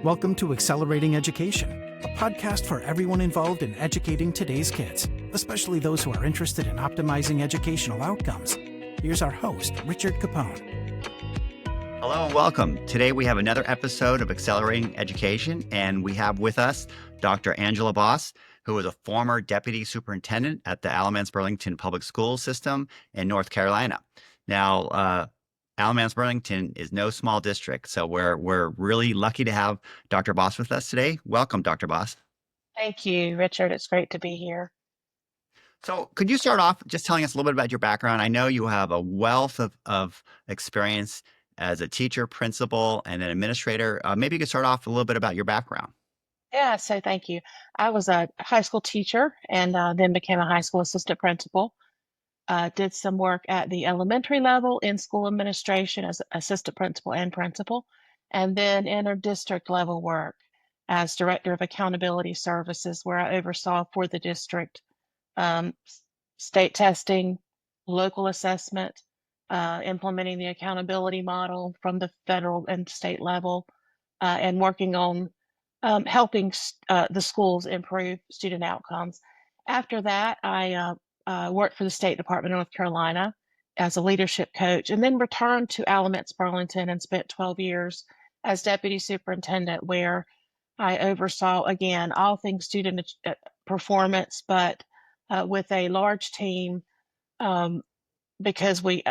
Welcome to Accelerating Education, a podcast for everyone involved in educating today's kids, especially those who are interested in optimizing educational outcomes. Here's our host, Richard Capone. Hello and welcome. Today we have another episode of Accelerating Education, and we have with us Dr. Angela Bost, who is a former Deputy Superintendent at the Alamance-Burlington Public School System in North Carolina. Now, Alamance-Burlington is no small district, so we're really lucky to have Dr. Bost with us today. Welcome, Dr. Bost. Thank you, Richard. It's great to be here. So could you start off just telling us a little bit about your background? I know you have a wealth of experience as a teacher, principal, and an administrator. Maybe you could start off a little bit about your background. Yeah, so thank you. I was a high school teacher and then became a high school assistant principal. Did some work at the elementary level in school administration as assistant principal and principal, and then inter-district level work as director of accountability services, where I oversaw for the district state testing, local assessment, implementing the accountability model from the federal and state level, and working on helping the schools improve student outcomes. After that, I worked for the State Department of North Carolina as a leadership coach, and then returned to Alamance-Burlington and spent 12 years as deputy superintendent, where I oversaw, again, all things student performance, but with a large team because we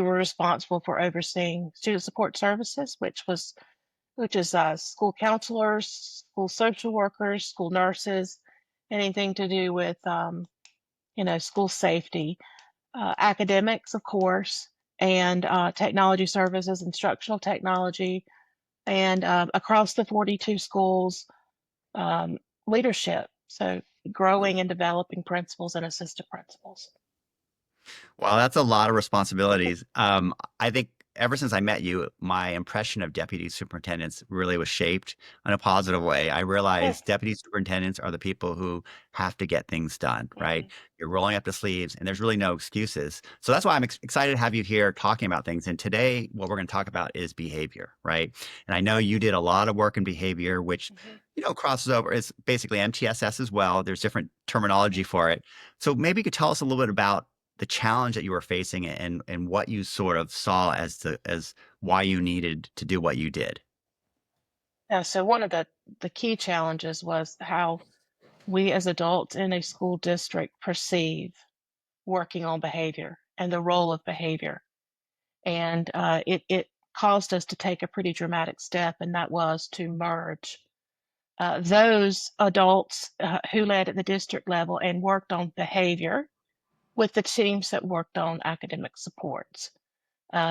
were responsible for overseeing student support services, which is school counselors, school social workers, school nurses, anything to do with school safety, academics, of course, and technology services, instructional technology, and across the 42 schools, leadership. So growing and developing principals and assistant principals. Well, that's a lot of responsibilities. I think ever since I met you, my impression of deputy superintendents really was shaped in a positive way. I realized deputy superintendents are the people who have to get things done, right? You're rolling up the sleeves and there's really no excuses. So that's why I'm excited to have you here talking about things. And today, what we're going to talk about is behavior, right? And I know you did a lot of work in behavior, which, crosses over. It's basically MTSS as well. There's different terminology for it. So maybe you could tell us a little bit about the challenge that you were facing and what you sort of saw as why you needed to do what you did. Yeah, so one of the key challenges was how we as adults in a school district perceive working on behavior and the role of behavior. And it caused us to take a pretty dramatic step, and that was to merge those adults who led at the district level and worked on behavior with the teams that worked on academic supports.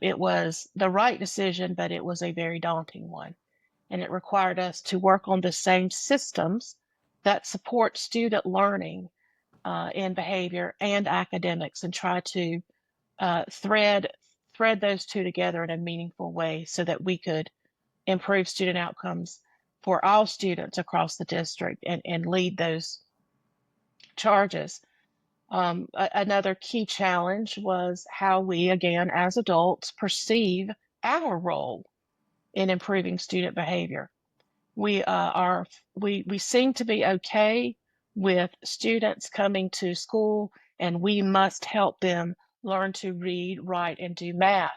It was the right decision, but it was a very daunting one. And it required us to work on the same systems that support student learning in behavior and academics, and try to thread those two together in a meaningful way so that we could improve student outcomes for all students across the district and lead those charges. Another key challenge was how we, again, as adults, perceive our role in improving student behavior. We seem to be okay with students coming to school, and we must help them learn to read, write, and do math.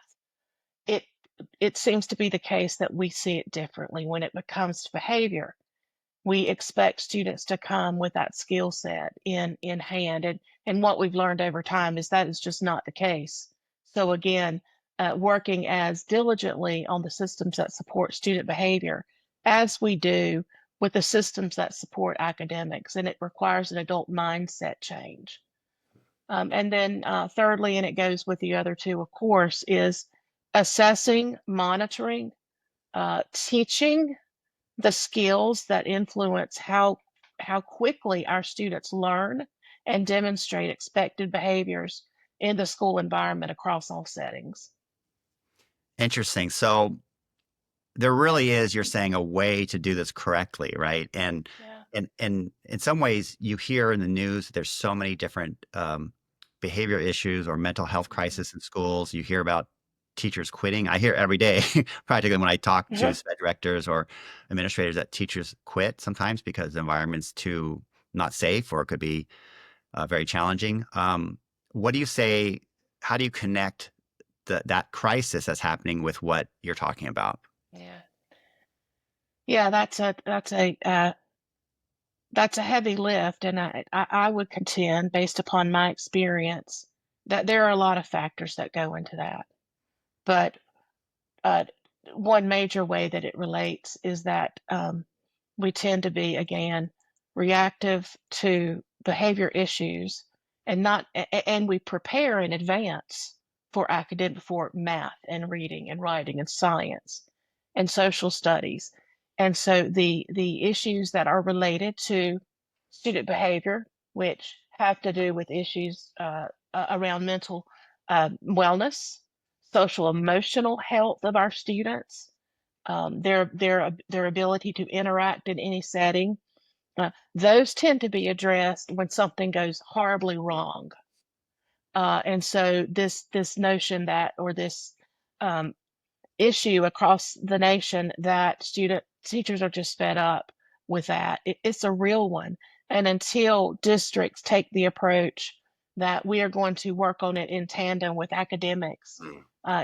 It seems to be the case that we see it differently when it comes to behavior. We expect students to come with that skill set in hand. And what we've learned over time is that is just not the case. So again, working as diligently on the systems that support student behavior as we do with the systems that support academics, and it requires an adult mindset change. And then thirdly, and it goes with the other two, of course, is assessing, monitoring, teaching the skills that influence how quickly our students learn and demonstrate expected behaviors in the school environment across all settings. Interesting. So there really is, you're saying, a way to do this correctly, right? And in some ways, you hear in the news there's so many different behavior issues or mental health crisis in schools. You hear about teachers quitting. I hear every day, practically when I talk to Mhm. SPED directors or administrators, that teachers quit sometimes because the environment's too not safe, or it could be very challenging. What do you say? How do you connect that crisis that's happening with what you're talking about? Yeah. Yeah, that's a heavy lift, and I would contend, based upon my experience, that there are a lot of factors that go into that. But uh, one major way that it relates is that we tend to be, again, reactive to behavior issues, and not and we prepare in advance for math and reading and writing and science and social studies. And so the issues that are related to student behavior, which have to do with issues around mental wellness, social emotional health of our students, their ability to interact in any setting. Those tend to be addressed when something goes horribly wrong. And so this notion that, or this um, issue across the nation, that student teachers are just fed up with that, it's a real one. And until districts take the approach that we are going to work on it in tandem with academics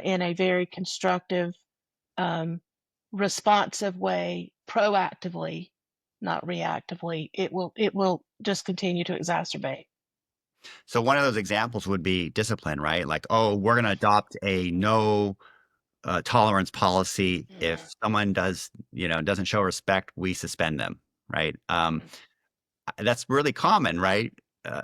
in a very constructive, um, responsive way, proactively, not reactively, it will just continue to exacerbate. So one of those examples would be discipline, right? Like, oh, we're going to adopt a no tolerance policy. If Mhm, someone doesn't show respect, we suspend them, right? mhm. That's really common, right? Uh,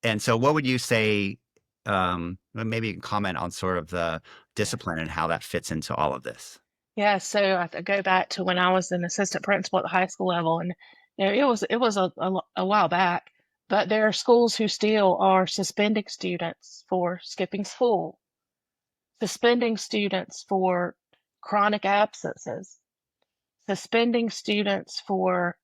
and so, what would you say? Well, maybe you can comment on sort of the Yeah. discipline and how that fits into all of this. Yeah, so I go back to when I was an assistant principal at the high school level, and it was a while back, but there are schools who still are suspending students for skipping school, suspending students for chronic absences, suspending students for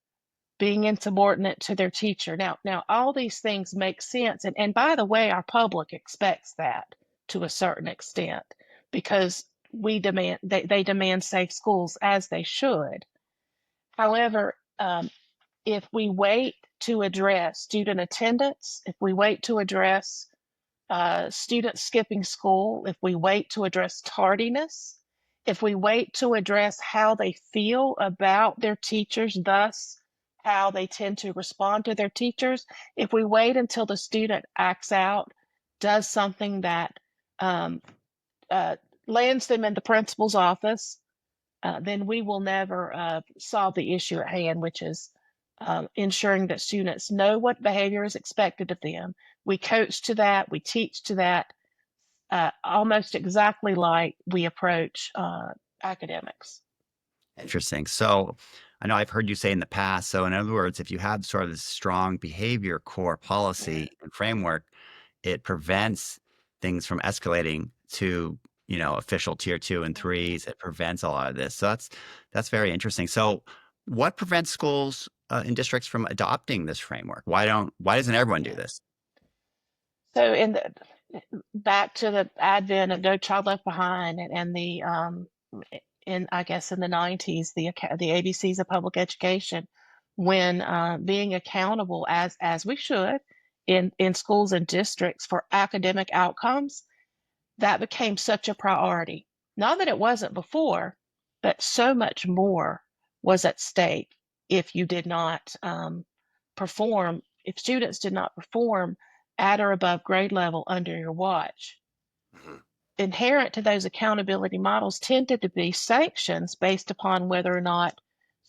being insubordinate to their teacher. Now all these things make sense, and by the way, our public expects that to a certain extent, because they demand safe schools, as they should. However, if we wait to address student attendance, if we wait to address students skipping school, if we wait to address tardiness, if we wait to address how they feel about their teachers, thus how they tend to respond to their teachers, if we wait until the student acts out, does something that um, uh, lands them in the principal's office, then we will never solve the issue at hand, which is ensuring that students know what behavior is expected of them. We coach to that, we teach to that, almost exactly like we approach academics. Interesting. So, I know I've heard you say in the past. So, in other words, if you have sort of this strong behavior core Yeah. policy and framework, it prevents things from escalating to, official tier two and Mhm. threes. It prevents a lot of this. So that's very interesting. So what prevents schools and districts from adopting this framework? Why doesn't everyone do Yeah. this? So in the back to the advent of No Child Left Behind, and the in I guess in the 90s, the ABCs of public education, when being accountable, as we should, in schools and districts for academic outcomes, that became such a priority. Not that it wasn't before, but so much more was at stake if you did not perform, if students did not perform at or above grade level under your watch. Mhm. Inherent to those accountability models tended to be sanctions based upon whether or not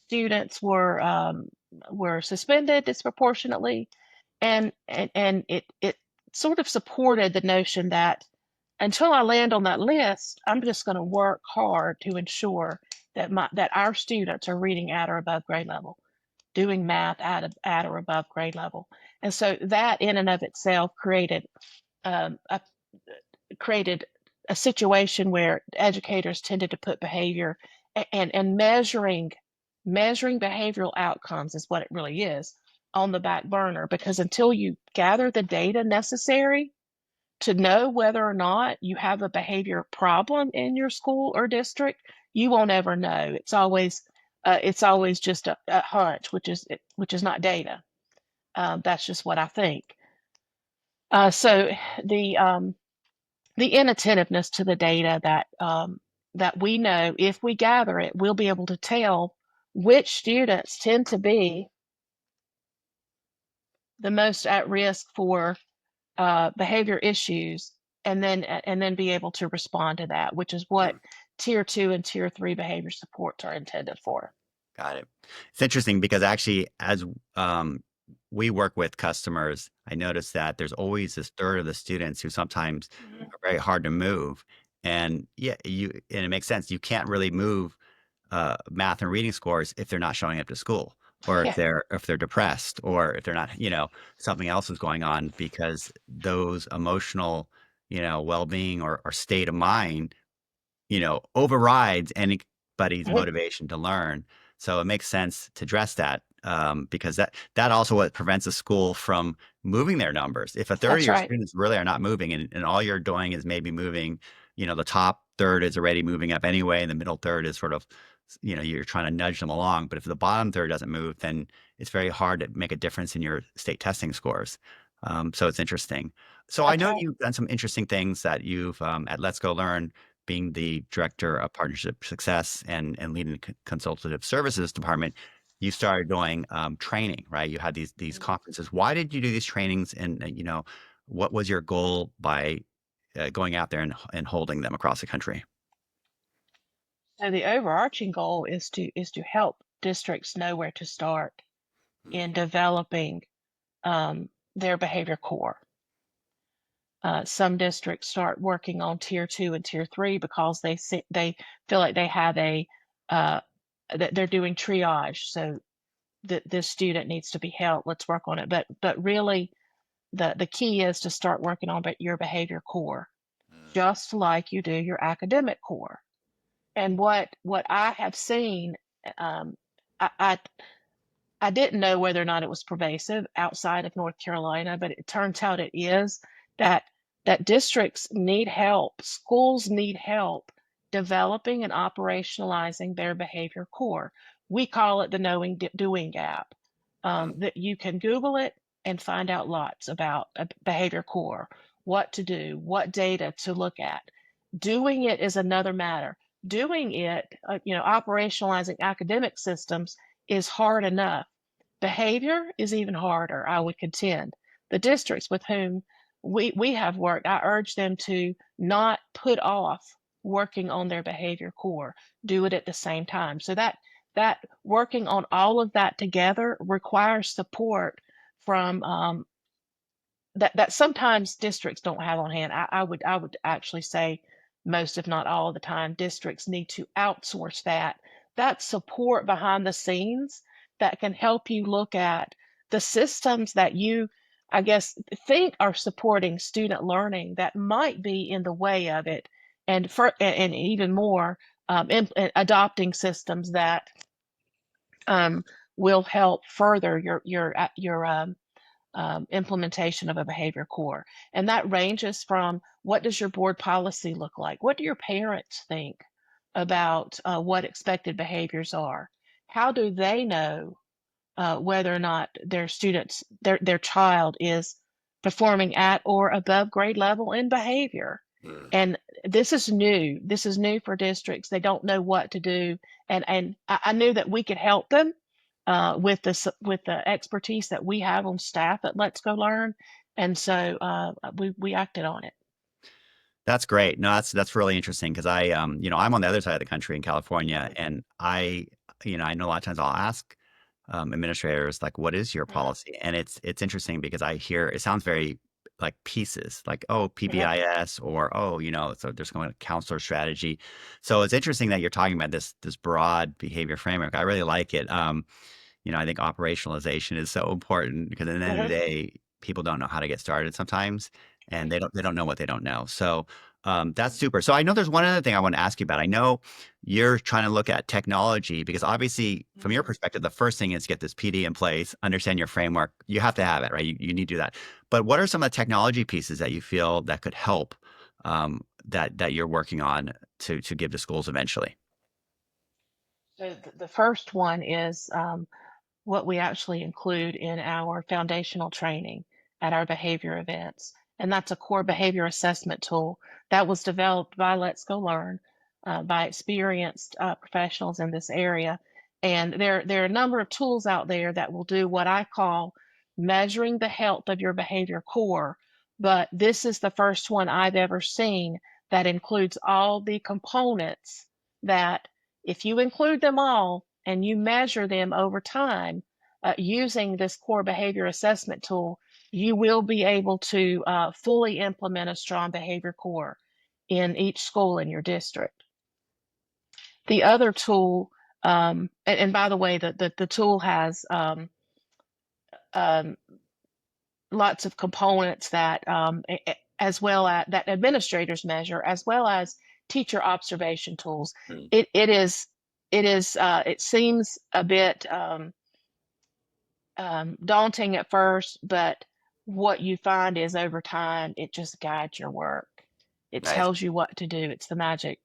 students were suspended disproportionately, and it sort of supported the notion that until I land on that list, I'm just going to work hard to ensure that our students are reading at or above grade level, doing math at or above grade level. And so that in and of itself um, a, created a situation where educators tended to put behavior and measuring behavioral outcomes, is what it really is, on the back burner, because until you gather the data necessary to know whether or not you have a behavior problem in your school or district, you won't ever know. It's always just a hunch, which is not data. That's just what I think. So the inattentiveness to the data that we know, if we gather it, we'll be able to tell which students tend to be the most at risk for behavior issues, and then be able to respond to that, which is what Mm. tier 2 and tier 3 behavior supports are intended for. Got it. It's interesting because actually, as we work with customers, I noticed that there's always this third of the students who sometimes Mhm. are very hard to move. And yeah, and it makes sense. You can't really move math and reading scores if they're not showing up to school, or Yeah. if they're depressed, or if they're not, something else is going on, because those emotional, well-being or state of mind overrides anybody's Mhm. motivation to learn. So it makes sense to address that, because that also what prevents a school from moving their numbers. If a third of That's your right. students really are not moving, and all you're doing is maybe moving, the top third is already moving up anyway, and the middle third is sort of, you're trying to nudge them along. But if the bottom third doesn't move, then it's very hard to make a difference in your state testing scores. So it's interesting. So I That's know right. you've done some interesting things that you've at Let's Go Learn, being the director of partnership success and leading the consultative services department. You started doing training, right? You had these Mhm. conferences. Why did you do these trainings? And what was your goal by going out there and holding them across the country? So the overarching goal is to help districts know where to start in developing their behavior core. Some districts start working on tier 2 and tier 3 because they feel like they have uh, that they're doing triage. So this student needs to be helped. Let's work on it. But really, the key is to start working on your behavior core, just like you do your academic core. And what I have seen, um, I, I I didn't know whether or not it was pervasive outside of North Carolina, but it turns out it is, that districts need help, schools need help developing and operationalizing their behavior core. We call it the knowing doing gap. That you can Google it and find out lots about a behavior core, what to do, what data to look at. Doing it is another matter. Doing it, operationalizing academic systems is hard enough. Behavior is even harder, I would contend. The districts with whom we have worked, I urge them to not put off working on their behavior core. Do it at the same time. So that working on all of that together requires support from that sometimes districts don't have on hand. I would actually say most, if not all of the time, districts need to outsource that support behind the scenes that can help you look at the systems that you, I guess, think are supporting student learning that might be in the way of it, and even more, adopting systems that um, will help further your implementation of a behavior core. And that ranges from, what does your board policy look like? What do your parents think about what expected behaviors are? How do they know whether or not their child is performing at or above grade level in behavior? And this is new. This is new for districts. They don't know what to do, and I knew that we could help them with the expertise that we have on staff at Let's Go Learn, and so we acted on it. That's great. No, that's really interesting because I'm on the other side of the country in California, and I know a lot of times I'll ask administrators, like, what is your Mhm, policy? And it's interesting because I hear it sounds very like pieces, like, oh, mhm, PBIS, or oh, so there's going to counselor strategy. So it's interesting that you're talking about this broad behavior framework. I really like it. I think operationalization is so important because at the end of mhm. the day, people don't know how to get started sometimes, and they don't know what they don't know. So That's super. So I know there's one other thing I want to ask you about. I know you're trying to look at technology because obviously from your perspective, the first thing is get this PD in place, understand your framework. You have to have it, right? You need to do that. But what are some of the technology pieces that you feel that could help that you're working on to give to schools eventually? So the first one is what we actually include in our foundational training at our behavior events. And that's a core behavior assessment tool that was developed by Let's Go Learn by experienced professionals in this area. And there are a number of tools out there that will do what I call measuring the health of your behavior core. But this is the first one I've ever seen that includes all the components that, if you include them all and you measure them over time using this core behavior assessment tool, you will be able to fully implement a strong behavior core in each school in your district. The other tool, and by the way, the tool has um, lots of components that, as well as that administrators measure, as well as teacher observation tools. Mm. It seems a bit daunting at first, but what you find is over time, it just guides your work. It Nice. tells you what to do. It's the magic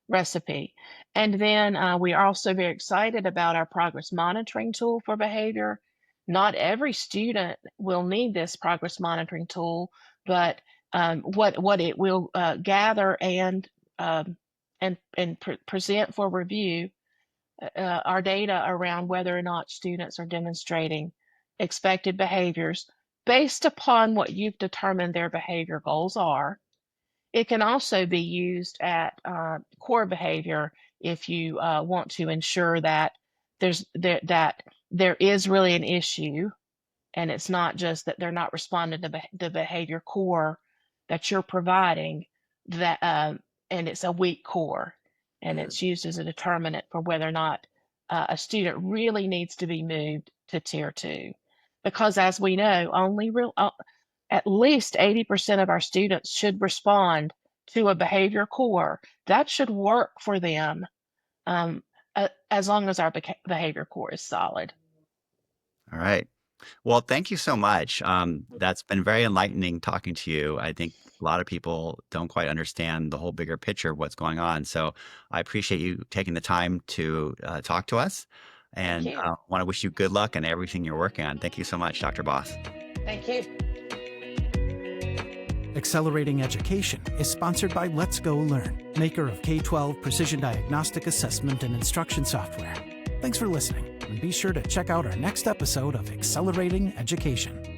recipe. And then we are also very excited about our progress monitoring tool for behavior. Not every student will need this progress monitoring tool, but what it will gather and present for review our data around whether or not students are demonstrating expected behaviors based upon what you've determined their behavior goals are. It can also be used at core behavior if you want to ensure that there is really an issue, and it's not just that they're not responding to the behavior core that you're providing, that and it's a weak core, and it's used as a determinant for whether or not a student really needs to be moved to tier 2, because as we know, at least 80% of our students should respond to a behavior core. That should work for them as long as our behavior core is solid. All right. Well, thank you so much. That's been very enlightening talking to you. I think a lot of people don't quite understand the whole bigger picture of what's going on. So I appreciate you taking the time to talk to us, and want to wish you good luck in everything you're working on. Thank you so much, Dr. Bost. Thank you. Accelerating Education is sponsored by Let's Go Learn, maker of K-12 precision diagnostic assessment and instruction software. Thanks for listening, and be sure to check out our next episode of Accelerating Education.